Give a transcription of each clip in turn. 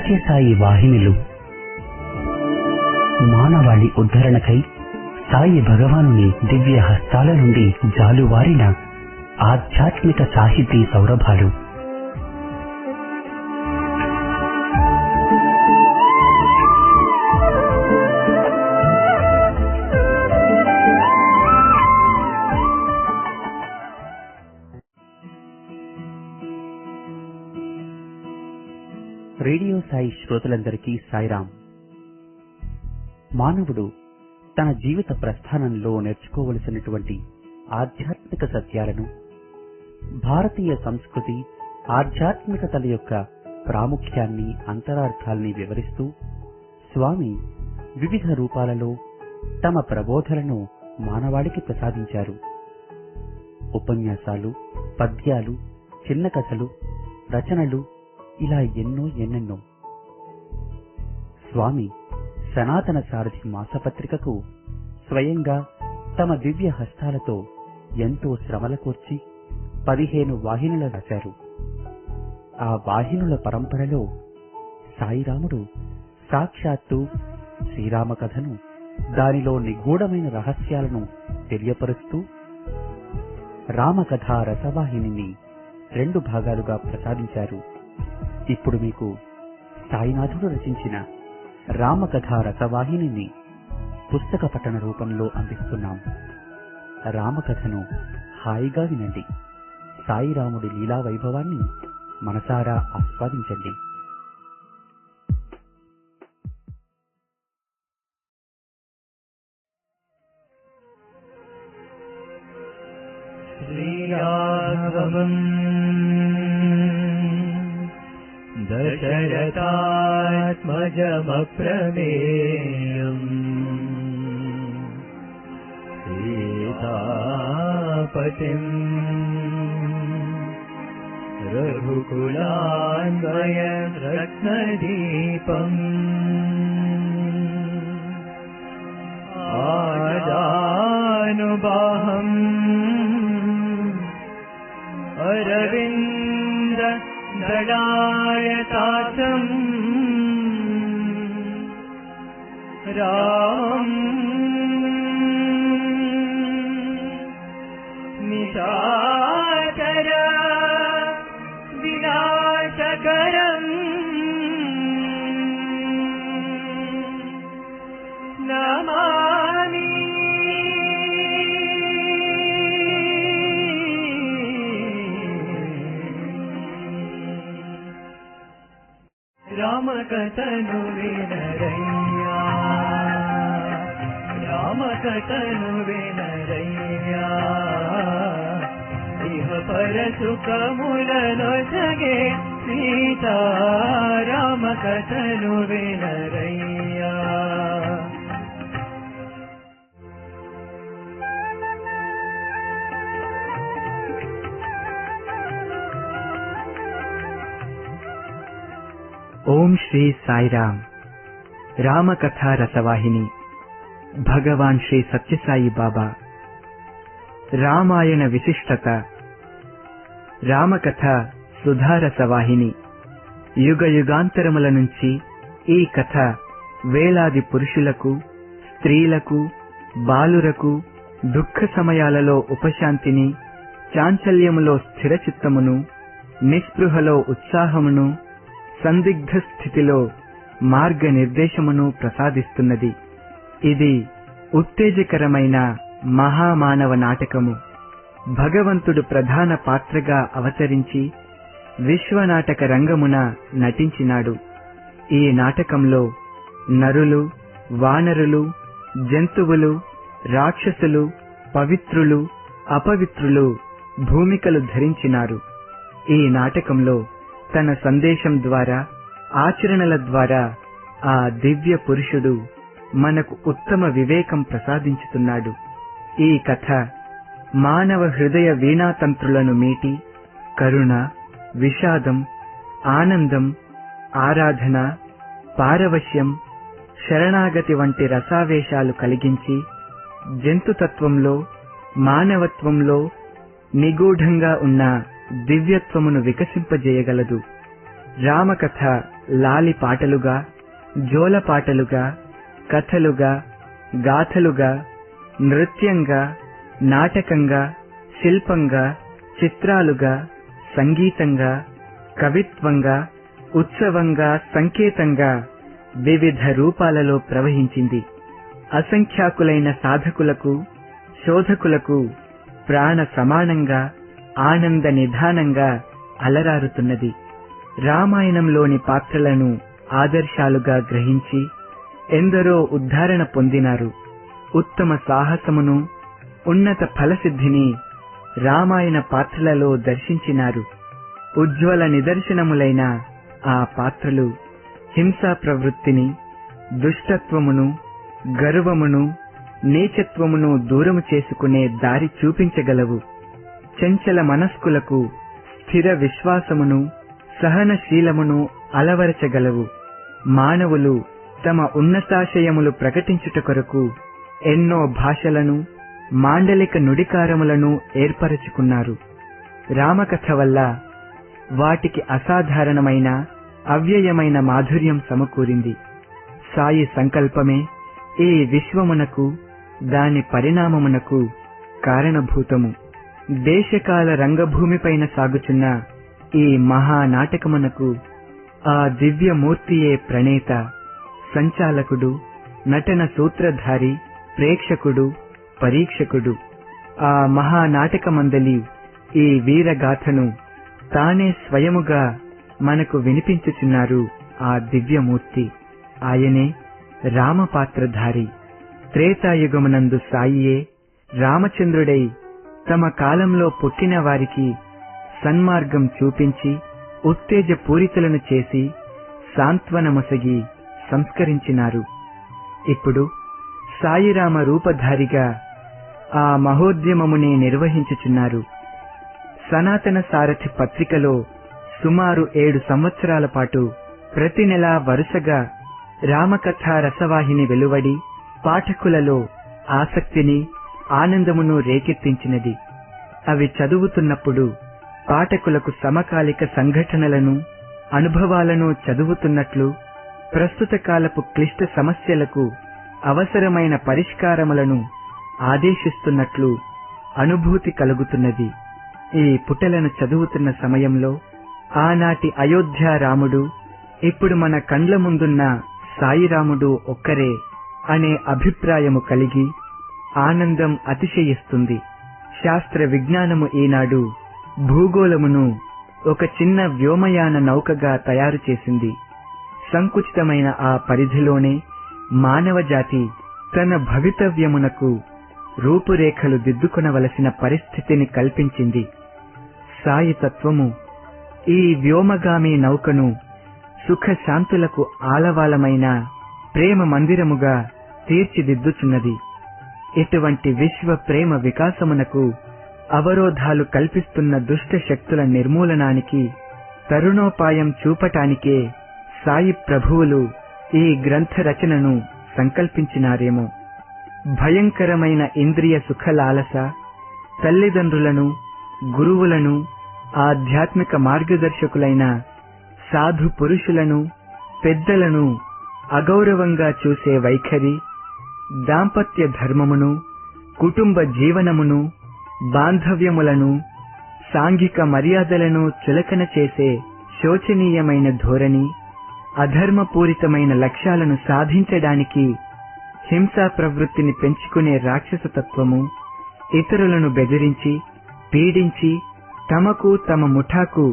సత్యసాయి వాహినులు మానవాళి ఉద్ధరణకై సాయి భగవానుని దివ్య హస్తాల నుండి జాలువారిన ఆధ్యాత్మిక సాహితీ సౌరభాలు. రేడియో సాయి శ్రోతలందరికీ సాయిరాం. మానవుడు తన జీవిత ప్రస్థానంలో నేర్చుకోవలసినటువంటి ఆధ్యాత్మిక సత్యాలను, భారతీయ సంస్కృతి ఆధ్యాత్మికతల యొక్క ప్రాముఖ్యాన్ని, అంతరార్థాల్ని వివరిస్తూ స్వామి వివిధ రూపాలలో తమ ప్రబోధలను మానవాళికి ప్రసాదించారు. ఉపన్యాసాలు, పద్యాలు, చిన్న కథలు, రచనలు, ఇలా ఎన్నెన్నో. స్వామి సనాతన సారథి మాసపత్రికకు స్వయంగా తమ దివ్య హస్తాలతో ఎంతో శ్రమల కూర్చి 15 వాహినులు రాశారు. ఆ వాహినుల పరంపరలో సాయిరాముడు సాక్షాత్తు శ్రీరామ కథను, దానిలో నిగూఢమైన రహస్యాలను తెలియపరుస్తూ రామకథా రసవాహినిని 2 భాగాలుగా ప్రసాదించారు. ఇప్పుడు మీకు సాయినాథుడు రచించిన రామకథా రసవాహినిని పుస్తక పఠన రూపంలో అందిస్తున్నాం. రామకథను హాయిగా వినండి. సాయిరాముడి లీలా వైభవాన్ని మనసారా ఆస్వాదించండి. శ్రీరాఘవం దశరథాత్మజమప్రమేయం సీతాపతిం రఘుకులాన్వయం రత్నదీపం ఆజానుబాహం అరవింద దళాయతాక్షం రామం నిశాచర వినాశకరం నమామి. రామకథను వినరయ్యా, రామకథను వినరయ్యా, ఇహ పర సుఖములనొసగే సీతా రామకథను వినరయ్యా. ఓం శ్రీ సాయిరామ్. రామకథా రసవాహిని. భగవాన్ శ్రీ సత్యసాయి బాబా. రామాయణ విశిష్టత. రామకథ సుధారసవాహిని. యుగ యుగాంతరముల నుంచి ఈ కథ వేలాది పురుషులకు, స్త్రీలకు, బాలురకు దుఃఖ సమయాలలో ఉపశాంతిని, చాంచల్యములో స్థిరచిత్తమును, నిస్పృహలో ఉత్సాహమును, సందిగ్ధ స్థితిలో మార్గనిర్దేశమును ప్రసాదిస్తున్నది. ఇది ఉత్తేజకరమైన మహామానవ నాటకము. భగవంతుడు ప్రధాన పాత్రగా అవతరించి విశ్వనాటక రంగమున నటించినాడు. ఈ నాటకంలో నరులు, వానరులు, జంతువులు, రాక్షసులు, పవిత్రులు, అపవిత్రులు భూమికలు ధరించినారు. ఈ నాటకంలో తన సందేశం ద్వారా, ఆచరణల ద్వారా ఆ దివ్య పురుషుడు మనకు ఉత్తమ వివేకం ప్రసాదించుతున్నాడు. ఈ కథ మానవ హృదయ వీణాతంత్రులను మీటి కరుణ, విషాదం, ఆనందం, ఆరాధన, పారవశ్యం, శరణాగతి వంటి రసావేశాలు కలిగించి జంతుతత్వంలో, మానవత్వంలో నిగూఢంగా ఉన్న దివ్యత్వమును వికసింపజేయగలదు. రామకథ లాలి పాటలుగా, జోల పాటలుగా, కథలుగా, గాథలుగా, నృత్యంగా, నాటకంగా, శిల్పంగా, చిత్రాలుగా, సంగీతంగా, కవిత్వంగా, ఉత్సవంగా, సంకేతంగా వివిధ రూపాలలో ప్రవహించింది. అసంఖ్యాకులైన సాధకులకు, శోధకులకు ప్రాణ సమానంగా, ఆనంద నిధానంగా అలరారుతున్నది. రామాయణంలోని పాత్రలను ఆదర్శాలుగా గ్రహించి ఎందరో ఉద్ధరణ పొందినారు. ఉత్తమ సాహసమును, ఉన్నత ఫలసిద్ధిని రామాయణ పాత్రలలో దర్శించినారు. ఉజ్వల నిదర్శనములైన ఆ పాత్రలు హింసా ప్రవృత్తిని, దుష్టత్వమును, గర్వమును, నీచత్వమును దూరము చేసుకునే దారి చూపించగలవు. చంచల మనస్కులకు స్థిర విశ్వాసమును, సహనశీలమును అలవరచగలవు. మానవులు తమ ఉన్నతాశయములు ప్రకటించుట కొరకు ఎన్నో భాషలను, మాండలిక నుడికారములను ఏర్పరచుకున్నారు. రామకథ వల్ల వాటికి అసాధారణమైన, అవ్యయమైన మాధుర్యం సమకూరింది. సాయి సంకల్పమే ఈ విశ్వమునకు, దాని పరిణామమునకు కారణభూతము. దేశకాల రంగభూమిపైన సాగుచున్న ఈ మహానాటకమునకు ఆ దివ్యమూర్తియే ప్రణేత, సంచాలకుడు, నటన సూత్రధారి, ప్రేక్షకుడు, పరీక్షకుడు. ఆ మహానాటకమందలి ఈ వీరగాథను తానే స్వయముగా మనకు వినిపించుచున్నారు ఆ దివ్యమూర్తి. ఆయనే రామపాత్రధారి. త్రేతాయుగమునందు సాయియే రామచంద్రుడై తమ కాలంలో పుట్టిన వారికి సన్మార్గం చూపించి, ఉత్తేజపూరితులను చేసి, సాంత్వనమొసగి సంస్కరించినారు. ఇప్పుడు సాయిరామ రూపధారిగా ఆ మహోద్యమమునే నిర్వహించుచున్నారు. సనాతన సారథి పత్రికలో సుమారు 7 సంవత్సరాల పాటు ప్రతి నెలా వరుసగా రామకథా రసవాహిని వెలువడి పాఠకులలో ఆసక్తిని, ఆనందమును రేకెత్తించినది. అవి చదువుతున్నప్పుడు పాఠకులకు సమకాలిక సంఘటనలను, అనుభవాలను చదువుతున్నట్లు, ప్రస్తుత కాలపు క్లిష్ట సమస్యలకు అవసరమైన పరిష్కారములను ఆదేశిస్తున్నట్లు అనుభూతి కలుగుతున్నది. ఈ పుటలను చదువుతున్న సమయంలో ఆనాటి అయోధ్య రాముడు, ఇప్పుడు మన కండ్ల ముందున్న సాయిరాముడు ఒక్కరే అనే అభిప్రాయము కలిగి ఆనందం అతిశయిస్తుంది. శాస్త్ర విజ్ఞానము ఈనాడు భూగోళమును ఒక చిన్న వ్యోమయాన నౌకగా తయారు చేసింది. సంకుచితమైన ఆ పరిధిలోనే మానవ జాతి తన భవితవ్యమునకు రూపురేఖలు దిద్దుకొనవలసిన పరిస్థితిని కల్పించింది. సాయి తత్వము ఈ వ్యోమగామి నౌకను సుఖశాంతులకు ఆలవాలమైన ప్రేమ మందిరముగా తీర్చిదిద్దుచున్నది. ఇటువంటి విశ్వ ప్రేమ వికాసమునకు అవరోధాలు కల్పిస్తున్న దుష్ట శక్తుల నిర్మూలనానికి తరుణోపాయం చూపటానికే సాయి ప్రభువులు ఈ గ్రంథ రచనను సంకల్పించినారేమో. భయంకరమైన ఇంద్రియ సుఖలాలస తల్లిదండ్రులను, గురువులను, ఆధ్యాత్మిక మార్గదర్శకులైన సాధు పురుషులను, పెద్దలను అగౌరవంగా చూసే వైఖరి, దాంపత్య ధర్మమును, కుటుంబ జీవనమును, బాంధవ్యములను, సాంఘిక మర్యాదలను చులకన చేసే శోచనీయమైన ధోరణి, అధర్మపూరితమైన లక్ష్యాలను సాధించడానికి హింసా ప్రవృత్తిని పెంచుకునే రాక్షసతత్వము, ఇతరులను బెదిరించి, పీడించి తమకు తమ ముఠాకు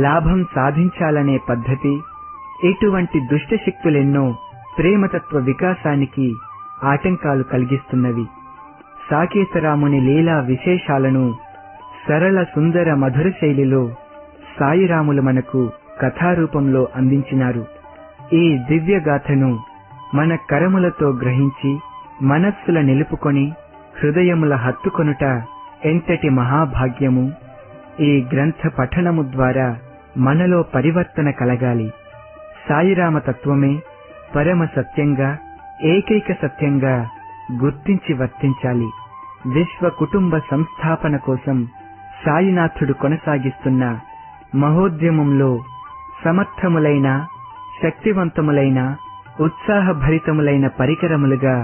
లాభం సాధించాలనే పద్ధతి, ఇటువంటి దుష్టశక్తులెన్నో ప్రేమతత్వ వికాసానికి ఆటంకాలు కలిగిస్తున్నవి. సాకేతరాముని లీలా విశేషాలను సరళ సుందర మధుర శైలిలో సాయిరాములు మనకు కథారూపంలో అందించినారు. ఈ దివ్యగాథను మన కరములతో గ్రహించి మనస్సుల నిలుపుకొని హృదయముల హత్తుకొనుట ఎంతటి మహాభాగ్యము. ఈ గ్రంథ పఠనము ద్వారా మనలో పరివర్తన కలగాలి. సాయిరామ తత్వమే పరమ సత్యంగా, ఏకైక సత్యంగా గుర్తించి వర్తించాలి. విశ్వ కుటుంబ సంస్థాపన కోసం సాయినాథుడు కొనసాగిస్తున్న మహోద్యమంలో సమర్థములైన, శక్తివంతములైన ఉత్సాహభరితములైన పరికరములుగా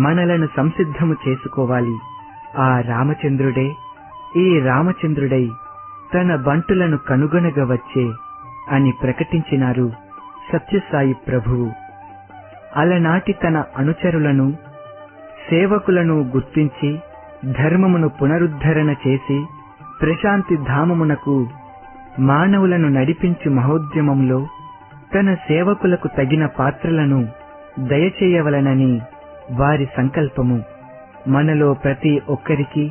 మనలను సంసిద్ధము చేసుకోవాలి. ఆ రామచంద్రుడే ఈ రామచంద్రుడై తన బంటులను కనుగొనగా వచ్చే అని ప్రకటించినారు సత్యసాయి ప్రభువు. అలనాటి తన అనుచరులను సేవకులను గుర్తించి ధర్మమును పునరుద్ధరణ చేసి ప్రశాంతి ధామమునకు మానవులను నడిపించు మహోద్యమంలో తన సేవకులకు తగిన పాత్రలను దయచేయవలనని వారి సంకల్పము. మనలో ప్రతి ఒక్కరికి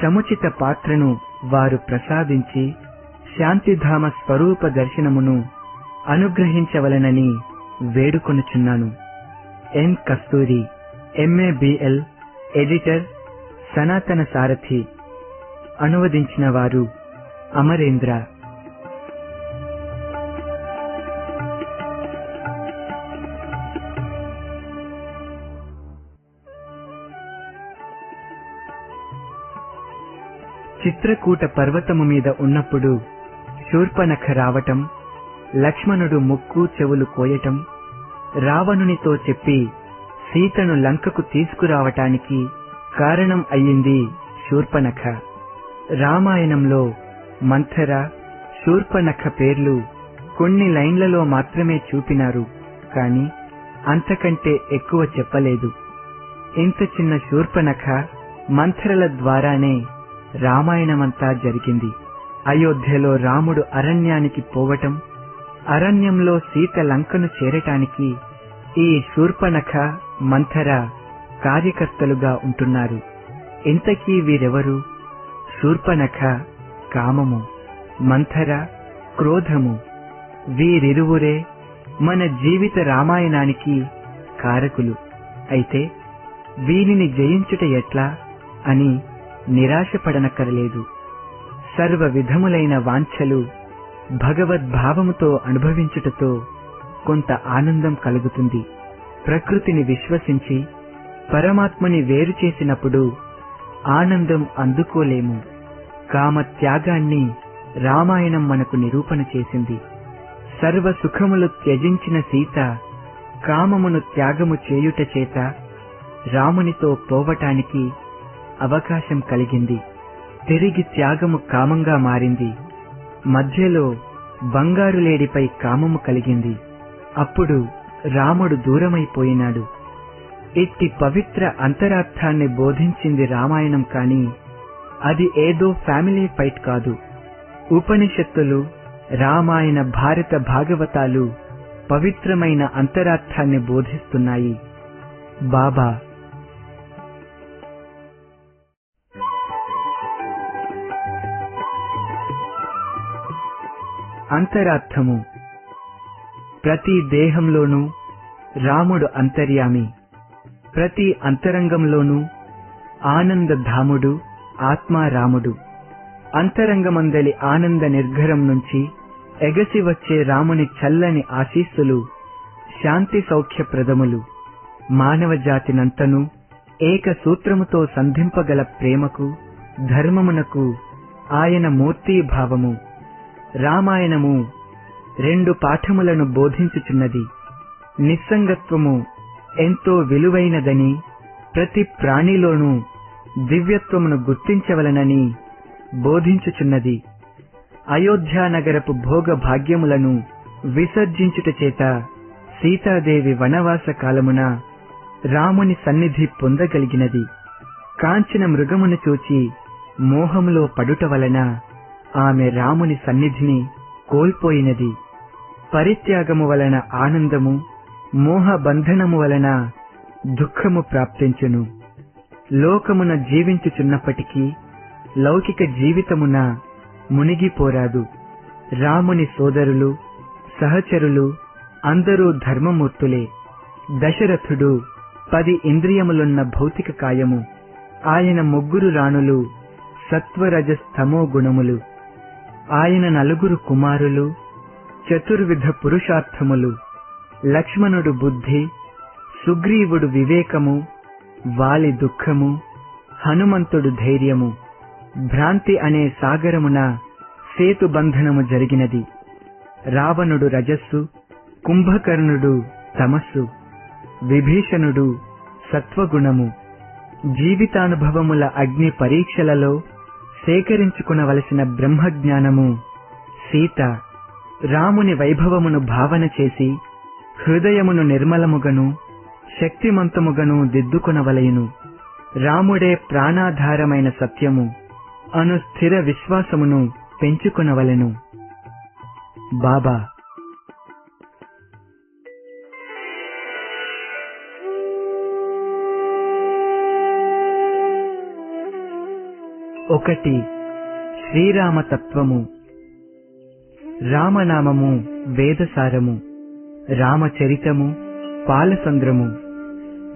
సముచిత పాత్రను వారు ప్రసాదించి శాంతిధామ స్వరూప దర్శనమును అనుగ్రహించవలనని వేడుకొనుచున్నాను. ఎన్ కస్తూరి, MA BL, ఎడిటర్, సనాతన సారథి. అనువదించిన వారు అమరేంద్ర. చిత్రకూట పర్వతము మీద ఉన్నప్పుడు శూర్పణఖ రావటం, లక్ష్మణుడు ముక్కు చెవులు కోయటం, రావణునితో చెప్పి సీతను లంకకు తీసుకురావటానికి కారణం అయ్యింది శూర్పణఖ. రామాయణంలో మంథర, శూర్పణఖ పేర్లు కొన్ని లైన్లలో మాత్రమే చూపినారు, కాని అంతకంటే ఎక్కువ చెప్పలేదు. ఇంత చిన్న శూర్పణఖ, మంథరల ద్వారానే రామాయణమంతా జరిగింది. అయోధ్యలో రాముడు అరణ్యానికి పోవటం, అరణ్యంలో సీత లంకను చేరటానికి ఈ శూర్పణఖ, మంథర కార్యకర్తలుగా ఉంటున్నారు. ఇంతకీ వీరెవరు? శూర్పణఖ కామము, మంథర క్రోధము. వీరిరువురే మన జీవిత రామాయణానికి కారకులు. అయితే వీరిని జయించుట ఎట్లా అని నిరాశపడనక్కరలేదు. సర్వ విధములైన వాంఛలు భగవద్భావముతో అనుభవించుటతో కొంత ఆనందం కలుగుతుంది. ప్రకృతిని విశ్వసించి పరమాత్మని వేరు చేసినప్పుడు ఆనందం అందుకోలేము. కామ త్యాగాన్ని రామాయణం మనకు నిరూపణ చేసింది. సర్వ సుఖములు త్యజించిన సీత కామమును త్యాగము చేయుట చేత రామునితో పోవటానికి అవకాశం కలిగింది. తిరిగి త్యాగము కామంగా మారింది. మధ్యలో బంగారు లేడిపై కామము కలిగింది. అప్పుడు రాముడు దూరమైపోయినాడు. ఇట్టి పవిత్ర అంతరార్థాన్ని బోధించింది రామాయణం, కాని అది ఏదో ఫ్యామిలీ ఫైట్ కాదు. ఉపనిషత్తులు, రామాయణ, భారత భాగవతాలు పవిత్రమైన అంతరార్థాన్ని బోధిస్తున్నాయి. బాబా. అంతరార్థము. ప్రతి దేహంలోనూ రాముడు అంతర్యామి. ప్రతి అంతరంగంలోనూ ఆనందధాముడు, ఆత్మారాముడు. అంతరంగమందలి ఆనంద నిర్ఘరం నుంచి ఎగసి వచ్చే రాముని చల్లని ఆశీస్సులు శాంతి సౌఖ్యప్రదములు. మానవ జాతినంతను ఏక సూత్రముతో సంధింపగల ప్రేమకు, ధర్మమునకు ఆయన మూర్తీభావము. రామాయణము 2 పాఠములను బోధించుచున్నది. నిస్సంగత్వము ఎంతో విలువైనదని, ప్రతి ప్రాణిలోనూ దివ్యత్వమును గుర్తించవలనని బోధించుచున్నది. అయోధ్యానగరపు భోగ భాగ్యములను విసర్జించుట చేత సీతాదేవి వనవాస కాలమున రాముని సన్నిధి పొందగలిగినది. కాంచిన మృగమును చూచి మోహములో పడుట వలన ఆమె రాముని సన్నిధిని కోల్పోయినది. పరిత్యాగము వలన ఆనందము, మోహ బంధనము వలన దుఃఖము ప్రాప్తించును. లోకమున జీవించుచున్నప్పటికీ లౌకిక జీవితమున మునిగిపోరాదు. రాముని సోదరులు, సహచరులు అందరూ ధర్మమూర్తులే. దశరథుడు 10 ఇంద్రియములున్న భౌతిక కాయము. ఆయన 3 రాణులు సత్వరజస్తమో గుణములు. ఆయన 4 కుమారులు చతుర్విధ పురుషార్థములు. లక్ష్మణుడు బుద్ధి, సుగ్రీవుడు వివేకము, వాలి దుఃఖము, హనుమంతుడు ధైర్యము. భ్రాంతి అనే సాగరమున సేతుబంధనము జరిగినది. రావణుడు రజస్సు, కుంభకర్ణుడు తమస్సు, విభీషణుడు సత్వగుణము. జీవితానుభవముల అగ్ని పరీక్షలలో సేకరించుకునవలసిన బ్రహ్మజ్ఞానము. సీత రాముని వైభవమును భావన చేసి హృదయమును నిర్మలముగను శక్తిమంతముగను దిద్దుకొనవలయును. రాముడే ప్రాణాధారమైన సత్యము అను స్థిర విశ్వాసమును పెంచుకొనవలెను. బాబా. ఒకటి. శ్రీరామతత్వము. రామనామము వేదసారము, రామచరితము పాలసంద్రము.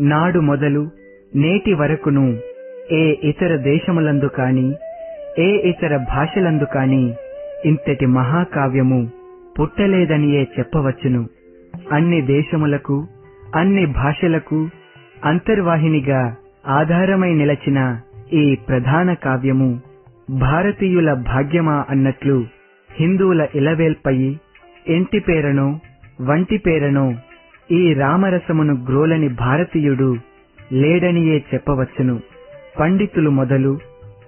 నాడు మొదలు నేటి వరకును ఏ ఇతర దేశములందు కాని ఏ ఇతర భాషలందు కాని ఇంతటి మహాకావ్యము పుట్టలేదనియే చెప్పవచ్చును. అన్ని దేశములకు అన్ని భాషలకు అంతర్వాహినిగా ఆధారమై నిలచిన ఈ ప్రధాన కావ్యము భారతీయుల భాగ్యమా అన్నట్లు హిందువుల ఇలవేల్పయి ఎంటి పేరనో వంటి పేరనో ఈ రామరసమును గ్రోలని భారతీయుడు లేడనియే చెప్పవచ్చును. పండితులు మొదలు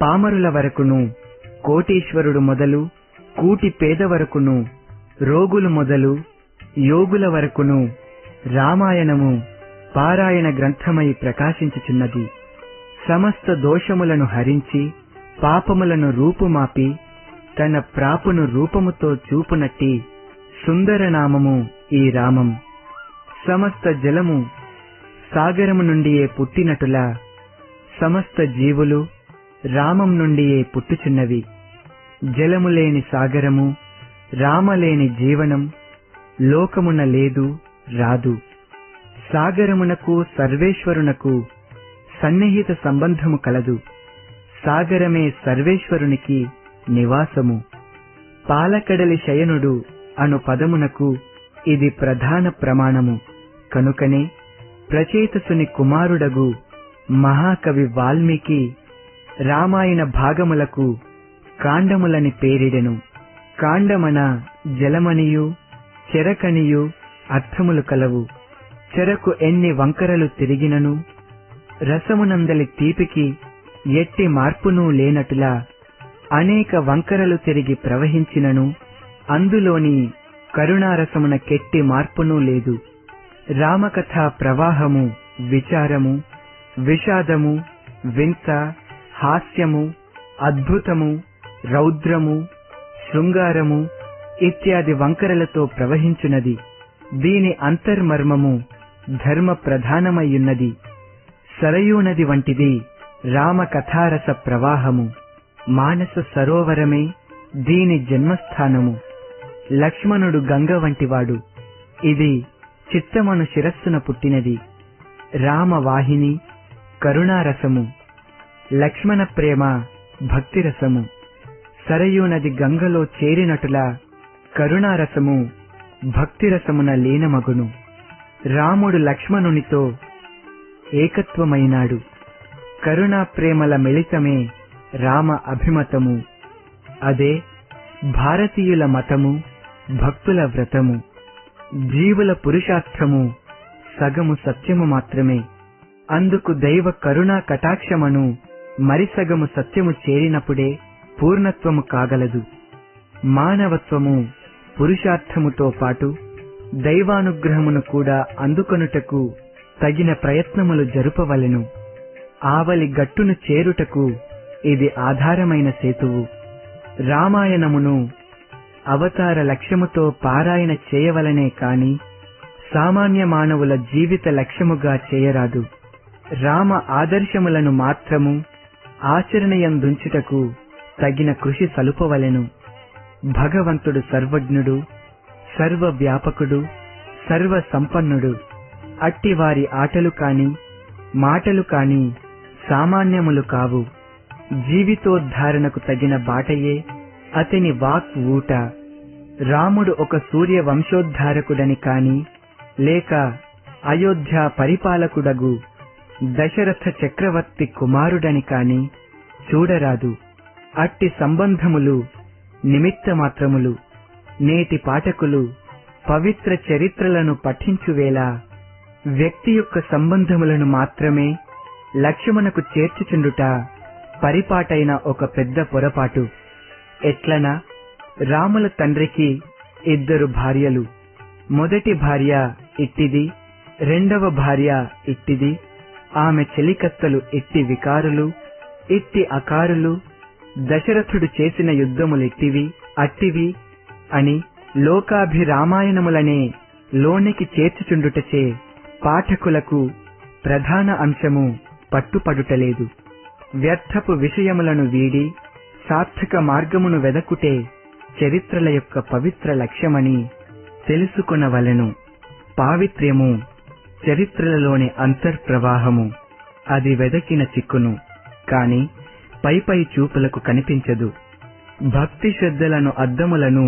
పామరుల వరకును, కోటీశ్వరుడు మొదలు కూటి పేద వరకును, రోగులు మొదలు యోగుల వరకును రామాయణము పారాయణ గ్రంథమై ప్రకాశించుచున్నది. సమస్త దోషములను హరించి పాపములను రూపుమాపి తన ప్రాపును రూపముతో చూపునట్టి సుందరనామము ఈ రామం. సమస్త జలము సాగరము నుండియే పుట్టినటులా సమస్త జీవులు రామం నుండియే పుట్టుచున్నవి. జలము లేని సాగరము, రామలేని జీవనం లోకమున లేదు రాదు. సాగరమునకు సర్వేశ్వరునకు సన్నిహిత సంబంధము కలదు. సాగరమే సర్వేశ్వరునికి నివాసము. పాలకడలి శయనుడు అను పదమునకు ఇది ప్రధాన ప్రమాణము. కనుకనే ప్రచేతసుని కుమారుడగు మహాకవి వాల్మీకి రామాయణ భాగములకు కాండములని పేరిడెను. కాండమన జలమనియు చెరకనియు అర్థములు కలవు. చెరకు ఎన్ని వంకరలు తిరిగినను రసమునందలి తీపికి ఎట్టి మార్పునూ లేనటులా అనేక వంకరలు తిరిగి ప్రవహించినను అందులోని కరుణారసమున కెట్టి మార్పునూ లేదు. రామకథా ప్రవాహము విచారము, విషాదము, వింత, హాస్యము, అద్భుతము, రౌద్రము, శృంగారము ఇత్యాది వంకరలతో ప్రవహించున్నది. దీని అంతర్మర్మము ధర్మ ప్రధానమయ్యున్నది. సరయూనది వంటిది రామకథారస ప్రవాహము. మానస సరోవరమే దీని జన్మస్థానము. లక్ష్మణుడు గంగ వంటివాడు. ఇది చిత్తమను శిరస్సున పుట్టినది. రామవాహిని కరుణారసము, లక్ష్మణ ప్రేమ భక్తిరసము. సరయూనది గంగలో చేరినటులా కరుణారసము భక్తిరసమున లీనమగును. రాముడు లక్ష్మణునితో ఏకత్వమైనాడు. కరుణా ప్రేమల మిళితమే రామ అభిమతము. అదే భారతీయుల మతము, భక్తుల వ్రతము. జీవుల పురుషార్థము సగము సత్యము మాత్రమే. అందుకు దైవ కరుణా కటాక్షమను మరి సగము సత్యము చేరినప్పుడే పూర్ణత్వము కాగలదు. మానవత్వము పురుషార్థముతో పాటు దైవానుగ్రహమును కూడా అందుకొనుటకు తగిన ప్రయత్నములు జరుపవలెను. ఆవలి గట్టును చేరుటకు ఇది ఆధారమైన సేతువు. రామాయణమును అవతార లక్ష్యముతో పారాయణ చేయవలనే కాని సామాన్య మానవుల జీవిత లక్ష్యముగా చేయరాదు. రామ ఆదర్శములను మాత్రము ఆచరణయందుంచుటకు తగిన కృషి సలుపవలెను. భగవంతుడు సర్వజ్ఞుడు, సర్వవ్యాపకుడు, సర్వ సంపన్నుడు. అట్టివారి ఆటలు కాని మాటలు కాని సామాన్యములు కావు. జీవితోద్ధారణకు తగిన బాటయే అతని వాక్ ఊట. రాముడు ఒక సూర్య వంశోద్ధారకుడని కాని లేక అయోధ్య పరిపాలకుడగు దశరథ చక్రవర్తి కుమారుడని కాని చూడరాదు. అట్టి సంబంధములు నిమిత్త మాత్రములు. నేటి పాఠకులు పవిత్ర చరిత్రలను పఠించువేళ వ్యక్తి యొక్క సంబంధములను మాత్రమే లక్ష్యమునకు చేర్చుచుండుట పరిపాటైన ఒక పెద్ద పొరపాటు. ఎట్లనా రాముల తండ్రికి 2 భార్యలు. మొదటి భార్య ఇట్టిది, రెండవ భార్య ఇట్టిది. ఆమె చెలికత్తలు ఇట్టి వికారులు, ఇట్టి అకారులు. దశరథుడు చేసిన యుద్ధములిట్టివి అట్టివి అని లోకాభిరామాయణములనే లోనికి చేర్చుచుండుటచే పాఠకులకు ప్రధాన అంశము పట్టుపడుటలేదు. వ్యర్థపు విషయములను వీడి సార్థక మార్గమును వెదకుటే చరిత్రల యొక్క పవిత్ర లక్ష్యమని తెలుసుకొనవలెను. పావిత్ర్యము చరిత్రలలోని అంతర్ప్రవాహము. అది వెదకిన చిక్కును, కాని పై చూపులకు కనిపించదు. భక్తి శ్రద్ధలను అద్దములను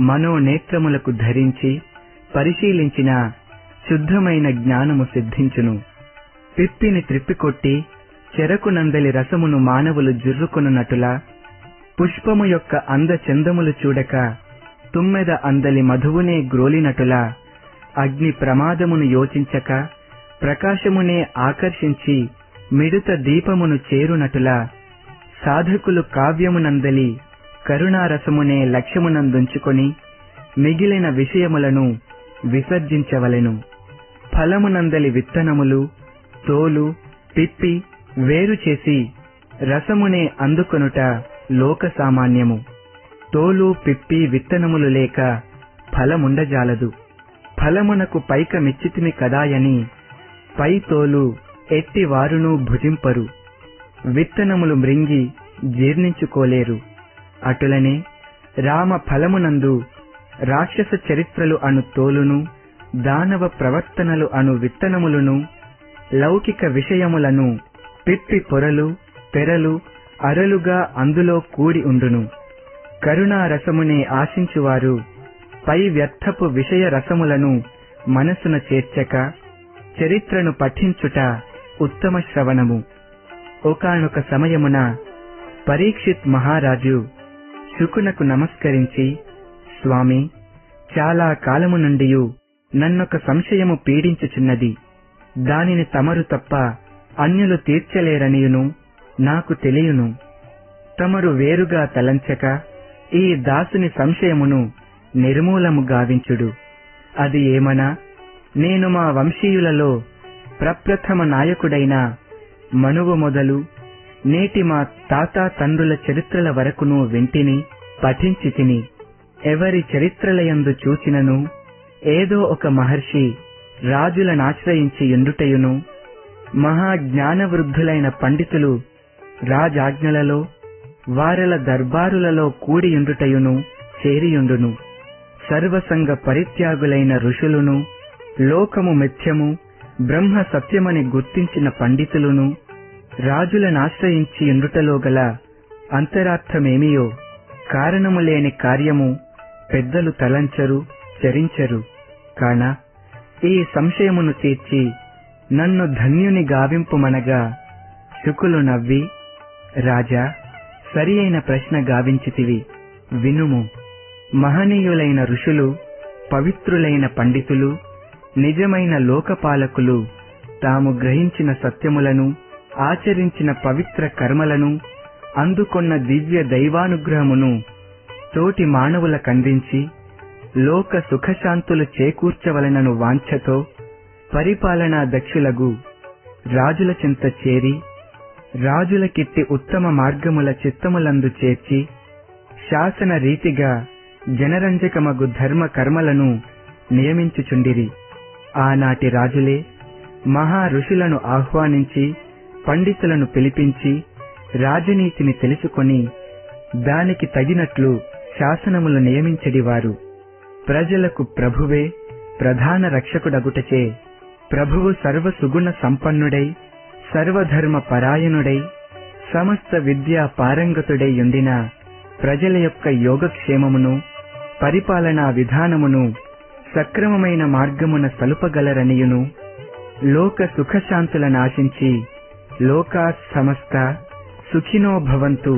మనోనేత్రములకు ధరించి పరిశీలించిన శుద్ధమైన జ్ఞానము సిద్ధించును. పిప్పిని త్రిప్పికొట్టి చెరకు నందలి రసమును మానవులు జుర్రుకొనున్నట్టులా, పుష్పము యొక్క అందచందములు చూడక తుమ్మెద అందలి మధువునే గ్రోలినటులా, అగ్ని ప్రమాదమును యోచించక ప్రకాశమునే ఆకర్షించి మిడుత దీపమును చేరునటులా, సాధకులు కావ్యమునందలి కరుణారసమునే లక్ష్యమునందుంచుకొని మిగిలిన విషయములను విసర్జించవలెను. ఫలమునందలి విత్తనములు, తోలు, పిప్పి వేరు చేసి రసమునే అందుకొనుట లోక సామాన్యము. తోలు, పిప్పి, విత్తనములు లేక ఫలముండజాలదు. ఫలమునకు పైక మెచ్చితిమి కదాయని పై తోలు ఎట్టి వారును భుజింపరు. విత్తనములు మృంగి జీర్ణించుకోలేరు. అటులనే రామ ఫలమునందు రాక్షస చరిత్రలు అను తోలును, దానవ ప్రవర్తనలు అను విత్తనములను, లౌకిక విషయములను పిప్పి పొరలు, తెరలు, అరలుగా అందులో కూడి ఉండును. కరుణారసమునే ఆశించువారు పై వ్యర్థపు విషయ రసములను మనసున చేర్చక చరిత్రను పఠించుట ఉత్తమ శ్రవణము. ఒకానొక సమయమున పరీక్షిత్ మహారాజు శుకునకు నమస్కరించి, స్వామి, చాలా కాలము నుండియు నన్నొక సంశయము పీడించుచున్నది. దానిని తమరు తప్ప అన్యులు తీర్చలేరనియును నాకు తెలియును. తమరు వేరుగా తలంచక ఈ దాసుని సంశయమును నిర్మూలము గావించుడు. అది ఏమనా, నేను మా వంశీయులలో ప్రప్రథమ నాయకుడైన మనువు మొదలు నేటి మా తాతా తండ్రుల చరిత్రల వరకును వింటిని, పఠించి తిని. ఎవరి చరిత్రలయందు చూచినను ఏదో ఒక మహర్షి రాజులనాశ్రయించి ఎండుటయును, మహాజ్ఞానవృద్ధులైన పండితులు రాజాజ్ఞలలో వారల దర్బారులలో కూడియుండుటయును చేరియుండును. సర్వసంగ పరిత్యాగులైన ఋషులును, లోకము మిథ్యము బ్రహ్మ సత్యమని గుర్తించిన పండితులును రాజులనాశ్రయించి ఎండుటలో గల అంతరార్థమేమియో కారణము లేని కార్యము పెద్దలు తలంచరు, చరించరు. కాన ఈ సంశయమును తీర్చి నన్ను ధన్యుని గావింపుమనగా శుకులు నవ్వి, రాజా, సరి అయిన ప్రశ్న గావించితివి, వినుము. మహనీయులైన ఋషులు, పవిత్రులైన పండితులు, నిజమైన లోకపాలకులు తాము గ్రహించిన సత్యములను, ఆచరించిన పవిత్ర కర్మలను, అందుకొన్న దివ్య దైవానుగ్రహమును తోటి మానవులకందించి లోక సుఖశాంతులు చేకూర్చవలనను వాంఛతో పరిపాలనా దక్షులగు రాజుల చెంత చేరి రాజులకిట్టి ఉత్తమ మార్గముల చిత్తములందు చేర్చి శాసన రీతిగా జనరంజకమగు ధర్మ కర్మలను నియమించుచుండిరి. ఆనాటి రాజులే మహా ఋషులను ఆహ్వానించి పండితులను పిలిపించి రాజనీతిని తెలుసుకొని దానికి తగినట్లు శాసనములు నియమించడివారు. ప్రజలకు ప్రభువే ప్రధాన రక్షకుడగుటచే ప్రభువు సర్వ సుగుణ సంపన్నుడై సర్వధర్మ పరాయణుడై సమస్త విద్యా పారంగతుడై యుండిన ప్రజల యొక్క యోగక్షేమమును పరిపాలనా విధానమును సక్రమమైన మార్గమున సలుపగలరనియును, లోక సుఖశాంతులనాశించి లోకా సమస్త సుఖినో భవంతు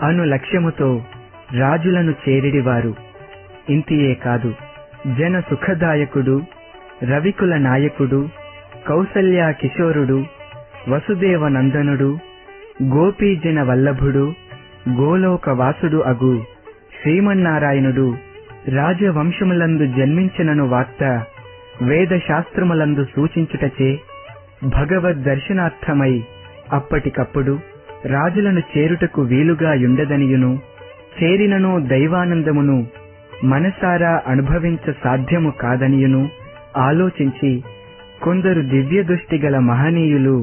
అను లక్ష్యముతో రాజులను చేరిడివారు. ఇంతియే కాదు, జన సుఖదాయకుడు, రవికుల నాయకుడు, కౌసల్యా కిశోరుడు, వసుదేవ నందనుడు, గోపీజన వల్లభుడు, గోలోక వాసుడు అగు శ్రీమన్నారాయణుడు రాజవంశములందు జన్మించినను వార్త వేద శాస్త్రములందు సూచించుటచే భగవద్ దర్శనార్థమై అప్పటికప్పుడు రాజులను చేరుటకు వీలుగా యుండదనియును, చేరినను దైవానందమును మనసారా అనుభవించ సాధ్యము కాదనియును ఆలోచించి కొందరు దివ్య దృష్టి గల మహనీయులు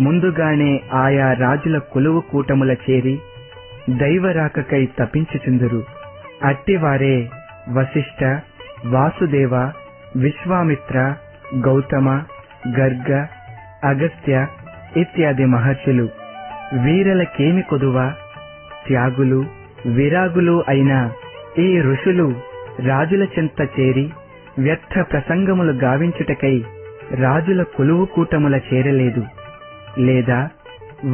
ముందుగానే ఆయా రాజుల కొలువు కూటముల చేరి దైవరాకకై తపించుచుందురు. అట్టివారే వశిష్ఠ, వాసుదేవ, విశ్వామిత్ర, గౌతమ, గర్గ, అగస్త్య ఇత్యాది మహర్షులు. వీరలకేమి కొదువ, త్యాగులు, విరాగులు అయిన ఈ ఋషులు రాజుల చెంత చేరి వ్యర్థ ప్రసంగములు గావించుటకై రాజుల కొలువు కూటముల చేరలేదు, లేదా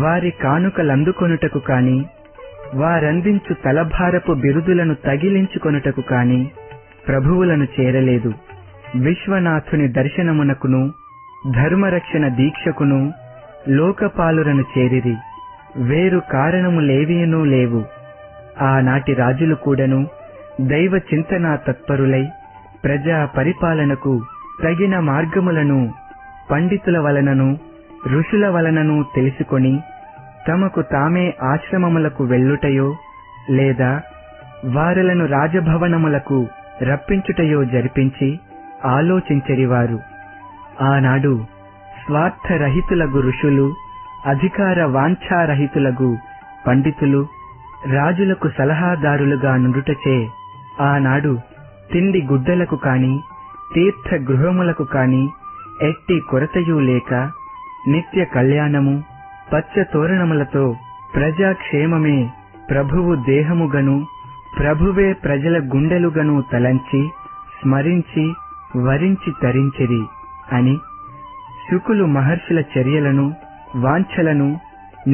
వారి కానుకలందుకొనుటకు కాని, వారందించు తలభారపు బిరుదులను తగిలించుకొనుటకు కాని ప్రభువులను చేరలేదు. విశ్వనాథుని దర్శనమునకును ధర్మరక్షణ దీక్షకును లోకపాలురను చేరిరి. వేరు కారణములేవీనూ లేవు. ఆనాటి రాజులు కూడాను దైవ చింతనా తత్పరులై ప్రజా పరిపాలనకు తగిన మార్గములను పండితుల వలనను ఋషుల వలనను తెలుసుకొని తమకు తామే ఆశ్రమములకు వెళ్ళుటయో లేదా వారలను రాజభవనములకు రప్పించుటయో జరిపించి ఆలోచించరివారు. ఆనాడు స్వార్థరహితులగు ఋషులు, అధికార వాంఛారహితులగు పండితులు రాజులకు సలహాదారులుగా నుండుటచే ఆనాడు తిండి గుడ్డలకు కాని, తీర్థ గృహములకు కాని ఎట్టి కొరతయూ లేక నిత్య కళ్యాణము, పచ్చ తోరణములతో ప్రజాక్షేమమే ప్రభువు దేహముగను, ప్రభువే ప్రజల గుండెలుగను తలంచి స్మరించి వరించి తరించిరి అని శుకులు మహర్షుల చర్యలను వాంఛలను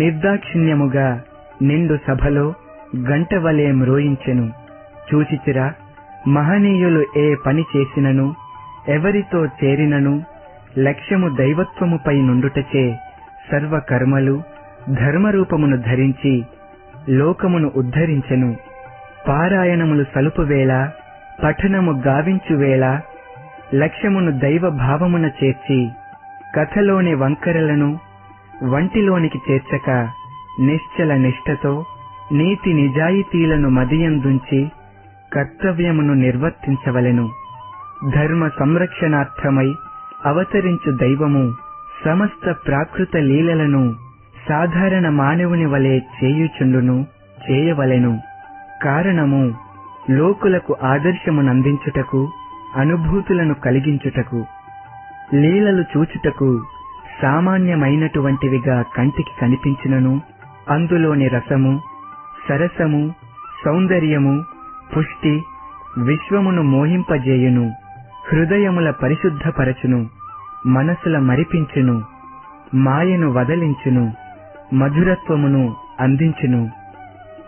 నిర్దాక్షిణ్యముగా నిండు సభలో గంటవలే మ్రోయించెను. చూచితిరా, మహనీయులు ఏ పని చేసినను ఎవరితో చేరినను లక్ష్యము దైవత్వముపై నుండుటచే సర్వకర్మలు ధర్మరూపమును ధరించి లోకమును ఉద్ధరించెను. పారాయణములు సలుపువేళ, పఠనము గావించువేళ లక్ష్యమును దైవ భావమున చేర్చి కథలోని వంకరలను వంటిలోనికి చేర్చక నిశ్చల నిష్ఠతో నీతి నిజాయితీలను మదియందుంచి కర్తవ్యమును నిర్వర్తించవలెను. ధర్మ సంరక్షణార్థమై అవతరించు దైవము సమస్త ప్రాకృత లీలలను సాధారణ మానవుని వలె చేయుచుండును, చేయవలెను. కారణము లోకులకు ఆదర్శమునందించుటకు, అనుభూతులను కలిగించుటకు. లీలలు చూచుటకు సామాన్యమైనటువంటివిగా కంటికి కనిపించినను అందులోని రసము, సరసము, సౌందర్యము, పుష్టి విశ్వమును మోహింపజేయును, హృదయముల పరిశుద్ధపరచును, మనసుల మరిపించును, మాయను వదలించును, మధురత్వమును అందించును.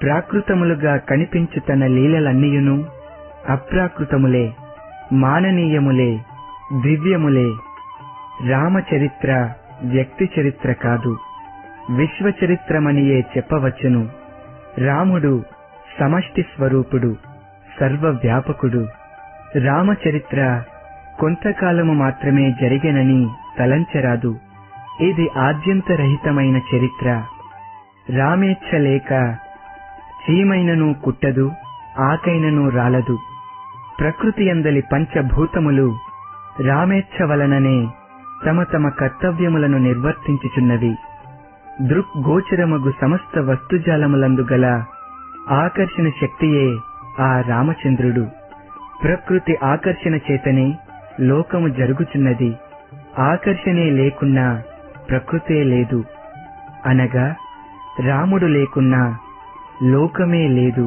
ప్రాకృతములుగా కనిపించు తన లీలలన్నీయును అప్రాకృతములే, మాననీయములే, దివ్యములే. రామచరిత్ర వ్యక్తి చరిత్ర కాదు, విశ్వచరిత్రమనియే చెప్పవచ్చును. రాముడు సమష్టి స్వరూపుడు, సర్వవ్యాపకుడు. రామచరిత్ర కొంతకాలము మాత్రమే జరిగెనని తలంచరాదు. ఇది ఆద్యంతరహితమైన చరిత్ర. రామేచ్ఛ లేక చీమైనను కుట్టదు, ఆకైనను రాలదు. ప్రకృతి యందలి పంచభూతములు రామేచ్ఛ వలననే తమ తమ కర్తవ్యములను నిర్వర్తించుచున్నవి. దృక్గోచరమగు సమస్త వస్తుజాలములందు గల ఆకర్షణ శక్తియే ఆ రామచంద్రుడు. ప్రకృతి ఆకర్షణ చేతనే లోకము జరుగుచున్నది. ఆకర్షణే లేకున్నా ప్రకృతే లేదు. అనగా రాముడు లేకున్నా లోకమే లేదు.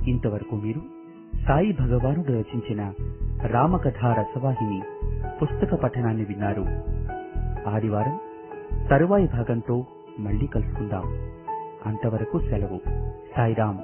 ఇంతవరకు మీరు సాయి భగవానుడు రచించిన రామకథా రసవాహిని పుస్తక పఠనాన్ని విన్నారు. ఆదివారం తరువాయి భాగంతో మళ్ళీ కలుసుకుందాం. అంతవరకు సెలవు. సాయిరాం.